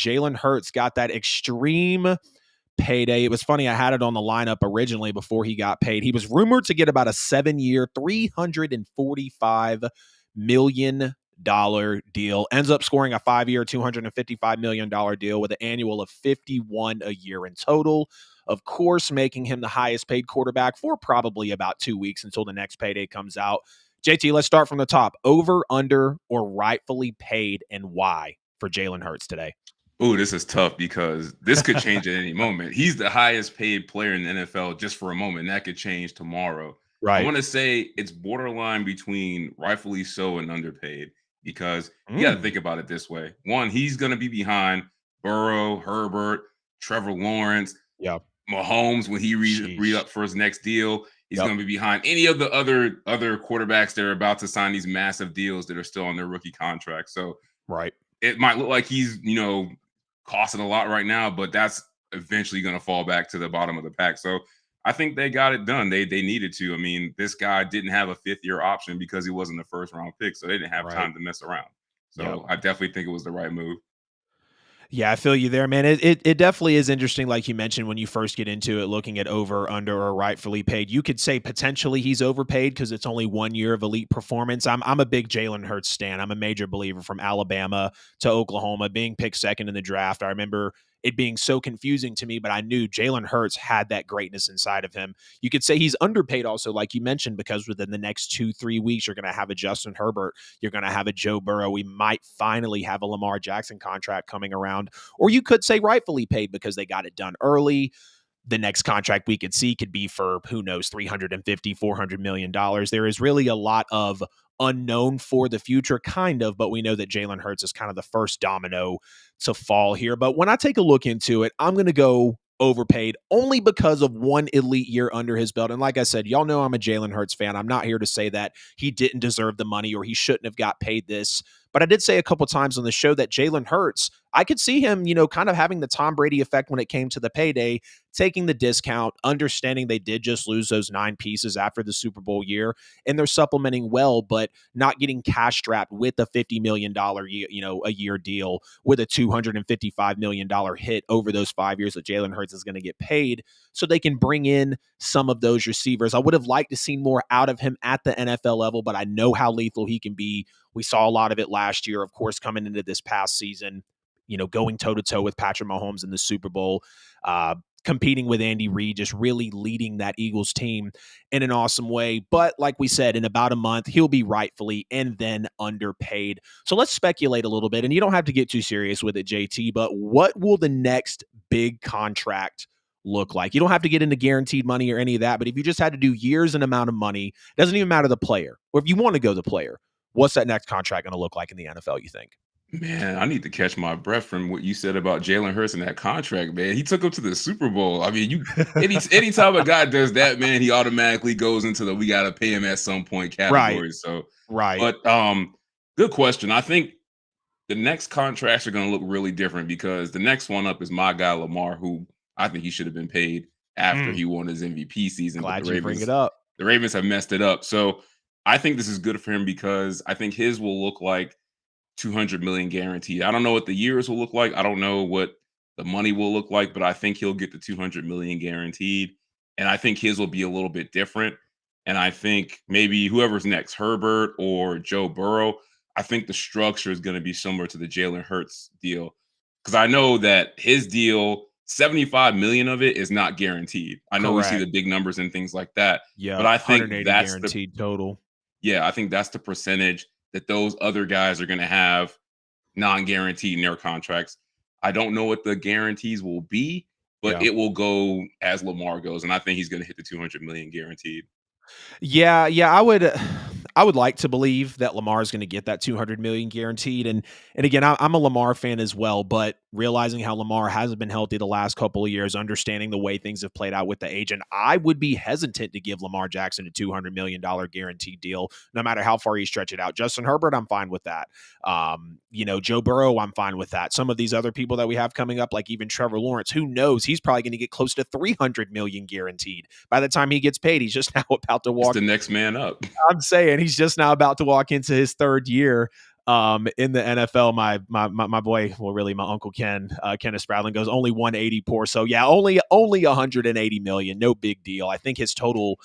Jalen Hurts got that extreme payday. It was funny. I had it on the lineup originally before he got paid. He was rumored to get about a 7-year, $345 million deal. Ends up scoring a 5-year, $255 million deal with an annual of 51 a year in total. Of course, making him the highest paid quarterback for probably about 2 weeks until the next payday comes out. JT, let's start from the top. Over, under, or rightfully paid, and why for Jalen Hurts today? Oh, this is tough because this could change at any moment. He's the highest paid player in the NFL just for a moment. That could change tomorrow. I Right. want to say it's borderline between rightfully so and underpaid because you got to Mm. think about it this way. One, he's going to be behind Burrow, Herbert, Trevor Lawrence, Yeah. Mahomes when he re Sheesh. up for his next deal. He's Yep. going to be behind any of the other quarterbacks that are about to sign these massive deals that are still on their rookie contract. So Right. it might look like he's costing a lot right now, but that's eventually going to fall back to the bottom of the pack. So I think they got it done. They needed to. I mean, this guy didn't have a 5th-year option because he wasn't a first round pick, so they didn't have Right. time to mess around. Yep. So I definitely think it was the right move. Yeah, I feel you there, man. It definitely is interesting, like you mentioned when you first get into it, looking at over, under, or rightfully paid. You could say potentially he's overpaid because it's only 1 year of elite performance. I'm a big Jalen Hurts stan. I'm a major believer from Alabama to Oklahoma, being picked second in the draft. I remember it being so confusing to me, but I knew Jalen Hurts had that greatness inside of him. You could say he's underpaid also, like you mentioned, because within the next 2-3 weeks, you're going to have a Justin Herbert, you're going to have a Joe Burrow. We might finally have a Lamar Jackson contract coming around. Or you could say rightfully paid because they got it done early. The next contract we could see could be for, who knows, $350, $400 million. There is really a lot of unknown for the future, kind of, but we know that Jalen Hurts is kind of the first domino to fall here. But when I take a look into it, I'm going to go overpaid only because of one elite year under his belt. And like I said, y'all know I'm a Jalen Hurts fan. I'm not here to say that he didn't deserve the money or he shouldn't have got paid this. But I did say a couple times on the show that Jalen Hurts, I could see him, kind of having the Tom Brady effect when it came to the payday, taking the discount, understanding they did just lose those 9 pieces after the Super Bowl year, and they're supplementing well, but not getting cash strapped with a $50 million a year deal with a $255 million hit over those 5 years that Jalen Hurts is going to get paid, so they can bring in some of those receivers. I would have liked to see more out of him at the NFL level, but I know how lethal he can be. We saw a lot of it last year, of course, coming into this past season, going toe to toe with Patrick Mahomes in the Super Bowl, competing with Andy Reid, just really leading that Eagles team in an awesome way. But like we said, in about a month, he'll be rightfully and then underpaid. So let's speculate a little bit, and you don't have to get too serious with it, JT, but what will the next big contract look like? You don't have to get into guaranteed money or any of that, but if you just had to do years and amount of money, doesn't even matter the player, or if you want to go the player, what's that next contract going to look like in the NFL, you think? Man, I need to catch my breath from what you said about Jalen Hurts and that contract, man. He took him to the Super Bowl. I mean, anytime a guy does that, man, he automatically goes into the we gotta pay him at some point Right. category. So, Right. but good question. I think the next contracts are gonna look really different because the next one up is my guy Lamar, who I think he should have been paid after Mm, he won his MVP season, but glad you bring it up. The Ravens have messed it up. So I think this is good for him because I think his will look like 200 million guaranteed. I don't know what the years will look like. I don't know what the money will look like, but I think he'll get the 200 million guaranteed. And I think his will be a little bit different. And I think maybe whoever's next, Herbert or Joe Burrow, I think the structure is going to be similar to the Jalen Hurts deal. Because I know that his deal, 75 million of it is not guaranteed. I know we see Correct. the big numbers and things like that, but Yep. I think 180 guaranteed total. I think that's the percentage that those other guys are going to have non-guaranteed in their contracts. I don't know what the guarantees will be, but Yeah. it will go as Lamar goes, and I think he's going to hit the 200 million guaranteed. Yeah, I would like to believe that Lamar is going to get that 200 million guaranteed, and again, I'm a Lamar fan as well, but realizing how Lamar hasn't been healthy the last couple of years, understanding the way things have played out with the agent, I would be hesitant to give Lamar Jackson a $200 million guaranteed deal, no matter how far you stretch it out. Justin Herbert, I'm fine with that. Joe Burrow, I'm fine with that. Some of these other people that we have coming up, like even Trevor Lawrence, who knows? He's probably going to get close to 300 million guaranteed by the time he gets paid. He's just now about to It's walk. the next man up. I'm saying he's just now about to walk into his 3rd year. In the NFL, my boy, well, really my uncle Ken, Kenneth Spradlin goes only 180 poor. So yeah, only 180 million, no big deal. I think his total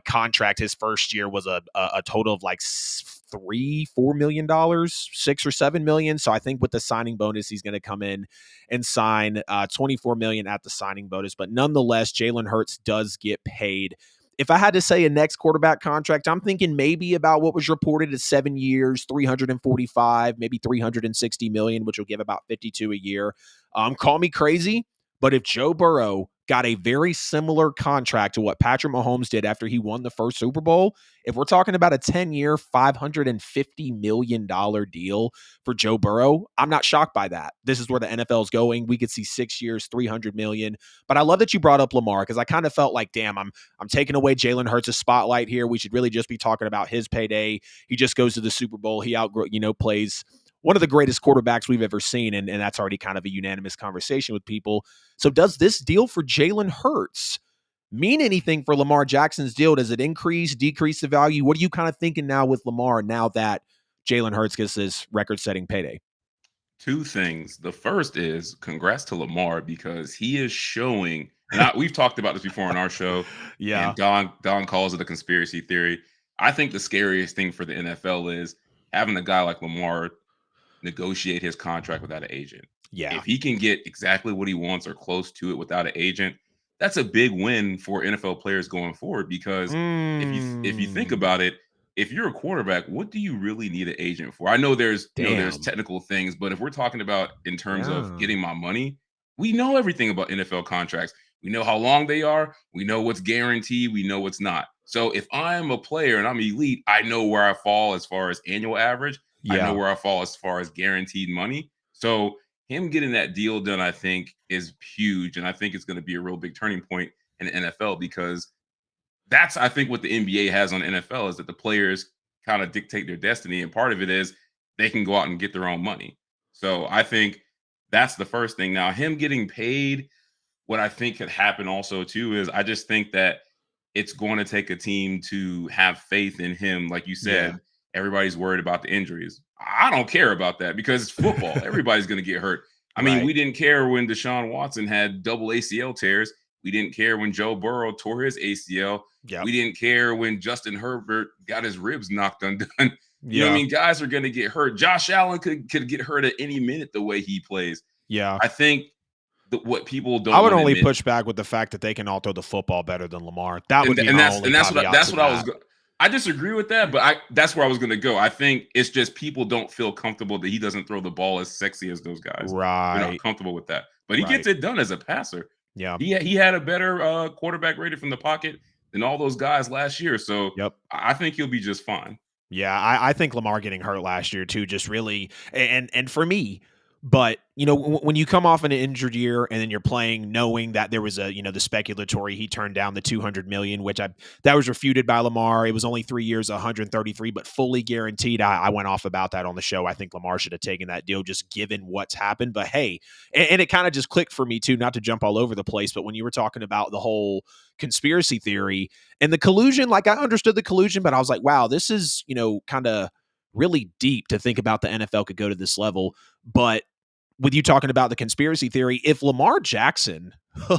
contract his first year was a total of like 3 4 million dollars, 6 or 7 million. So I think with the signing bonus, he's going to come in and sign 24 million at the signing bonus. But nonetheless, Jalen Hurts does get paid. If I had to say a next quarterback contract, I'm thinking maybe about what was reported as 7 years, 345, maybe 360 million, which will give about 52 a year. Call me crazy, but if Joe Burrow got a very similar contract to what Patrick Mahomes did after he won the first Super Bowl, if we're talking about a 10-year, $550 million deal for Joe Burrow, I'm not shocked by that. This is where the NFL is going. We could see 6 years, 300 million. But I love that you brought up Lamar because I kind of felt like, damn, I'm taking away Jalen Hurts' spotlight here. We should really just be talking about his payday. He just goes to the Super Bowl. He plays one of the greatest quarterbacks we've ever seen, and that's already kind of a unanimous conversation with people. So does this deal for Jalen Hurts mean anything for Lamar Jackson's deal? Does it increase, decrease the value? What are you kind of thinking now with Lamar now that Jalen Hurts gets this record-setting payday? Two things. The first is congrats to Lamar because he is showing, and we've talked about this before on our show, Yeah, and Don calls it a conspiracy theory. I think the scariest thing for the NFL is having a guy like Lamar negotiate his contract without an agent. yeah. If he can get exactly what he wants or close to it without an agent, that's a big win for NFL players going forward because if you think Mm, about it, if you're a quarterback, what do you really need an agent for? I know there's damn. technical things, but if we're talking about in terms of Yeah. getting my money, we know everything about NFL contracts. We know how long they are, we know what's guaranteed, we know what's not. So if I'm a player and I'm elite, I know where I fall as far as annual average. I know Yeah. where I fall as far as guaranteed money. So him getting that deal done, I think, is huge. And I think it's going to be a real big turning point in the NFL because that's, I think, what the NBA has on the NFL is that the players kind of dictate their destiny. And part of it is they can go out and get their own money. So I think that's the first thing. Now, him getting paid, what I think could happen also too is I just think that it's going to take a team to have faith in him. Like you Yeah. said, everybody's worried about the injuries. I don't care about that because it's football. Everybody's going to get hurt. I mean, Right. we didn't care when Deshaun Watson had double ACL tears. We didn't care when Joe Burrow tore his ACL. Yep. We didn't care when Justin Herbert got his ribs knocked undone. You know what I Yeah. mean? Guys are going to get hurt. Josh Allen could get hurt at any minute the way he plays. Yeah. I think what people I don't would want to only admit push back with the fact that they can all throw the football better than Lamar. That would and be and my that's only and that's what caveat that's to what I was. that. I disagree with that, but that's where I was going to go. I think it's just people don't feel comfortable that he doesn't throw the ball as sexy as those guys. They're not Right. comfortable with that, but he Right. gets it done as a passer. Yeah. He had a better quarterback rated from the pocket than all those guys last year, so Yep. I think he'll be just fine. Yeah, I think Lamar getting hurt last year too, just really, and for me, but when you come off an injured year and then you're playing knowing that there was the speculatory he turned down the 200 million, which that was refuted by Lamar. It was only 3 years, 133, but fully guaranteed. I went off about that on the show. I think Lamar should have taken that deal just given what's happened. But hey, and it kind of just clicked for me too, not to jump all over the place, but when you were talking about the whole conspiracy theory and the collusion, like I understood the collusion, but I was like, wow, this is, kind of really deep to think about the NFL could go to this level. But with you talking about the conspiracy theory, if Lamar Jackson,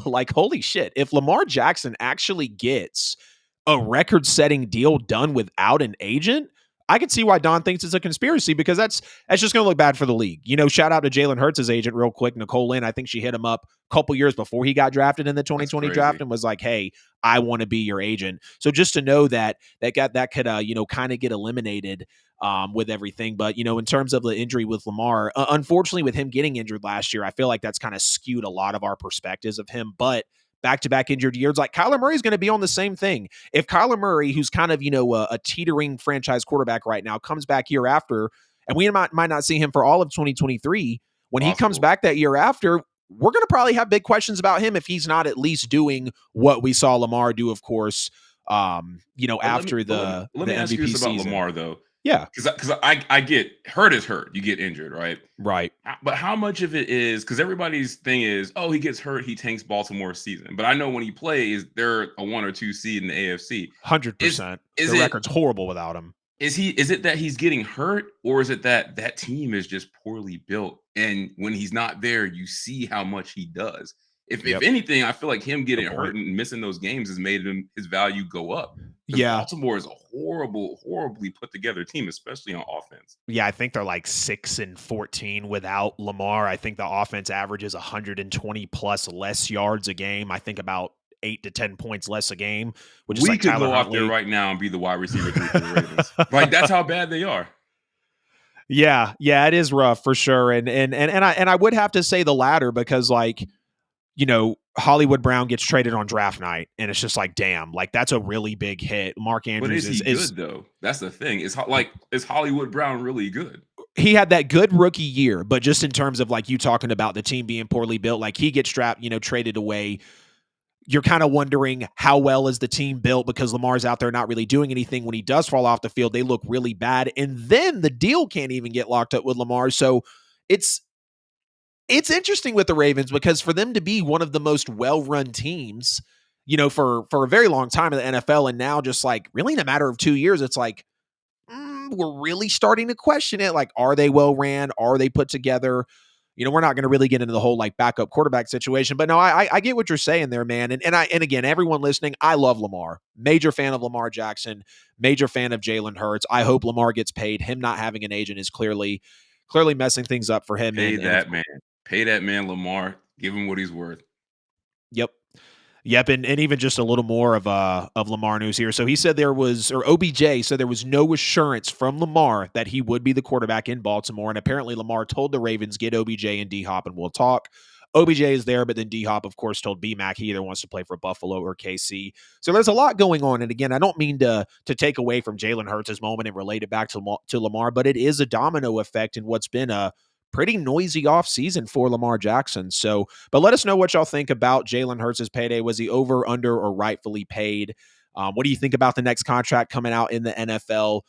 like, holy shit, if Lamar Jackson actually gets a record setting deal done without an agent, I can see why Don thinks it's a conspiracy because that's just going to look bad for the league. Shout out to Jalen Hurts' agent real quick, Nicole Lynn. I think she hit him up a couple years before he got drafted in the That's 2020 draft crazy. and was like, "Hey, I want to be your agent." So just to know that could kind of get eliminated with everything. But in terms of the injury with Lamar, unfortunately, with him getting injured last year, I feel like that's kind of skewed a lot of our perspectives of him. But back-to-back injured years, like Kyler Murray is going to be on the same thing. If Kyler Murray, who's kind of a teetering franchise quarterback right now, comes back year after, and we might not see him for all of 2023, when he comes Possible. back that year after, we're going to probably have big questions about him if he's not at least doing what we saw Lamar do, of course, But let me after but let me the let the me ask you this MVP about season. Lamar though, Yeah, because I get hurt is hurt. You get injured, right? right. But how much of it is because everybody's thing is, oh, he gets hurt, he tanks Baltimore's season. But I know when he plays, they're a 1 or 2 seed in the AFC. Is 100%. is The it record's horrible without him. Is it that he's getting hurt, or is it that that team is just poorly built, and when he's not there, you see how much he does? If Yep. anything, I feel like him Good getting hurt point. and missing those games has made his value go up, because Yeah. Baltimore is a horribly put together team, especially on offense. Yeah, I think they're like 6-14 without Lamar. I think the offense averages 120 plus less yards a game. I think about 8 to 10 points less a game, which is We like could Tyler go out there Huntley. right now and be the wide receiver 3 for the Ravens. Like, that's how bad they are. Yeah, yeah, it is rough for sure. And I would have to say the latter because like, Hollywood Brown gets traded on draft night and it's just like, damn, like that's a really big hit. Mark But Andrews is he is good, though? That's the thing. Is Hollywood Brown really good? he had that good rookie year, but just in terms of like you talking about the team being poorly built, like he gets traded away. You're kind of wondering how well is the team built because Lamar's out there not really doing anything. When he does fall off the field, they look really bad. And then the deal can't even get locked up with Lamar. So it's it's interesting with the Ravens because for them to be one of the most well-run teams, for a very long time in the NFL, and now just like really in a matter of 2 years, it's like we're really starting to question it. Like, are they well ran? Are they put together? We're not going to really get into the whole like backup quarterback situation, but no, I get what you're saying there, man. And again, everyone listening, I love Lamar. Major fan of Lamar Jackson. Major fan of Jalen Hurts. I hope Lamar gets paid. Him not having an agent is clearly messing things up for him. Pay And of that man. Pay that man Lamar. Give him what he's worth. Yep. Yep, and even just a little more of Lamar news here. So he said OBJ said there was no assurance from Lamar that he would be the quarterback in Baltimore, and apparently Lamar told the Ravens get OBJ and D Hop and we'll talk. OBJ is there, but then D Hop, of course, told BMAC he either wants to play for Buffalo or KC. So there's a lot going on, and again, I don't mean to take away from Jalen Hurts' moment and relate it back to Lamar, but it is a domino effect in what's been a pretty noisy offseason for Lamar Jackson. So, but let us know what y'all think about Jalen Hurts' payday. Was he over, under, or rightfully paid? What do you think about the next contract coming out in the NFL?